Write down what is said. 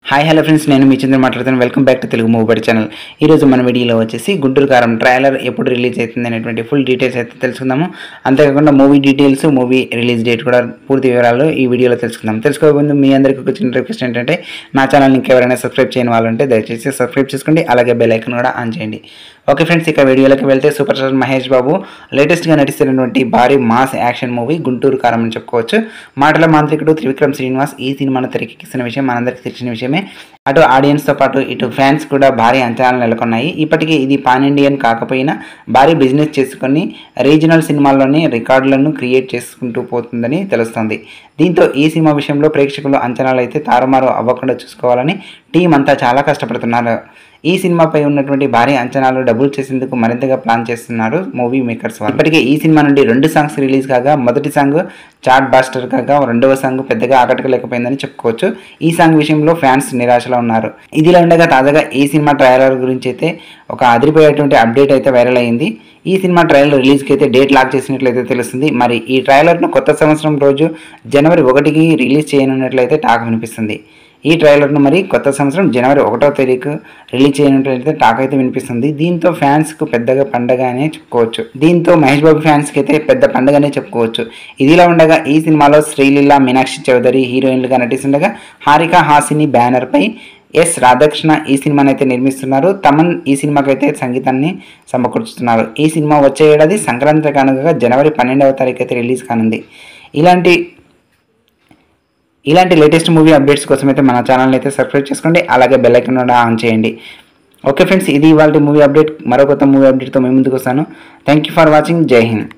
Hi hello friends, నేను మీ చంద్ర మాట్లాడుతాను. Welcome back to Telugu movie బడి ఛానల్. ఈరోజు మన వీడియోలో వచ్చేసి గుంటూరు కారం ట్రైలర్ ఎప్పుడు రిలీజ్ అవుతుంది అనేటువంటి ఫుల్ డీటెయిల్స్ అయితే తెలుసుకుందాము. అంతేకాకుండా movie details, movie release date కూడా పూర్తి వివరాలు ఈ వీడియోలో తెలుసుకుందాం. తెలుసుకోకముందు మీ అందరికీ ఒక చిన్న రిక్వెస్ట్ ఏంటంటే, నా ఛానల్ని ఇంకెవరైనా సబ్స్క్రైబ్ చేయని వాళ్ళు ఉంటే దయచేసి సబ్స్క్రైబ్ చేసుకోండి, అలాగే బెల్ ఐకాన్ కూడా ఆన్ చేయండి. ఓకే ఫ్రెండ్స్, ఇక వీడియోలోకి వెళ్తే సూపర్ స్టార్ మహేష్ బాబు లేటెస్ట్గా నటిస్తున్నటువంటి భారీ మాస్ యాక్షన్ మూవీ గుంటూరు కారం అని చెప్పుకోవచ్చు. మాటల మాంత్రికుడు త్రివిక్రమ్ శ్రీనివాస్ ఈ సినిమాను తెరకెక్కిస్తున్న విషయం మనందరికీ తెలిసిన విషయమే. అటు ఆడియన్స్తో పాటు ఇటు ఫ్యాన్స్ కూడా భారీ అంచనాలు నెలకొన్నాయి. ఇప్పటికీ ఇది పాన్ ఇండియన్ కాకపోయినా భారీ బిజినెస్ చేసుకుని రీజనల్ సినిమాల్లోని రికార్డులను క్రియేట్ చేసుకుంటూ పోతుందని తెలుస్తోంది. దీంతో ఈ సినిమా విషయంలో ప్రేక్షకులు అంచనాలు అయితే తారుమారు అవ్వకుండా చూసుకోవాలని టీం అంతా చాలా కష్టపడుతున్నారు. ఈ సినిమాపై ఉన్నటువంటి భారీ అంచనాలు డబుల్ చేసేందుకు మరింతగా ప్లాన్ చేస్తున్నారు మూవీ మేకర్స్ వాళ్ళు. ఇప్పటికే ఈ సినిమా నుండి 2 సాంగ్స్ రిలీజ్ కాగా మొదటి సాంగ్ చాట్ బాస్టర్ కాగా రెండవ సాంగ్ పెద్దగా ఆకట్టుకోలేకపోయిందని చెప్పుకోవచ్చు. ఈ సాంగ్ విషయంలో ఫ్యాన్స్ నిరాశలో ఉన్నారు. ఇదిలా ఉండగా తాజాగా ఈ సినిమా ట్రైలర్ గురించి అయితే ఒక అదిరిపోయేటువంటి అప్డేట్ అయితే వైరల్ అయింది. ఈ సినిమా ట్రైలర్ రిలీజ్కి అయితే డేట్ లాక్ చేసినట్లయితే తెలుస్తుంది. మరి ఈ ట్రైలర్ను కొత్త సంవత్సరం రోజు జనవరి 1కి రిలీజ్ చేయనున్నట్లయితే టాక్ వినిపిస్తుంది. ఈ ట్రైలర్ను మరి కొత్త సంవత్సరం జనవరి 1వ తేదీకు రిలీజ్ చేయనట్లయితే టాక్ అయితే వినిపిస్తుంది. దీంతో ఫ్యాన్స్కు పెద్దగా పండగ అనే చెప్పుకోవచ్చు. దీంతో మహేష్ బాబు ఫ్యాన్స్కి అయితే పెద్ద పండగనే చెప్పుకోవచ్చు. ఇదిలా ఉండగా ఈ సినిమాలో శ్రీలీల, మీనాక్షి చౌదరి హీరోయిన్లుగా నటిస్తుండగా హారిక హాసిని బ్యానర్పై ఎస్ రాధాకృష్ణ ఈ సినిమాని అయితే నిర్మిస్తున్నారు. తమన్ ఈ సినిమాకి అయితే సంగీతాన్ని సమకూర్చుతున్నారు. ఈ సినిమా వచ్చే ఏడాది సంక్రాంతి కానుకగా జనవరి 12వ తారీఖు అయితే రిలీజ్ కానుంది. ఇలాంటి లేటెస్ట్ మూవీ అప్డేట్స్ కోసం అయితే మన ఛానల్ని అయితే సబ్స్క్రైబ్ చేసుకోండి, అలాగే బెల్ ఐకాన్ కూడా ఆన్ చేయండి. ఓకే ఫ్రెండ్స్, ఇది ఇవాళ మూవీ అప్డేట్. మరో కొత్త మూవీ అప్డేట్తో మేము ముందుకు వస్తాను. Thank you for watching. జై హింద్.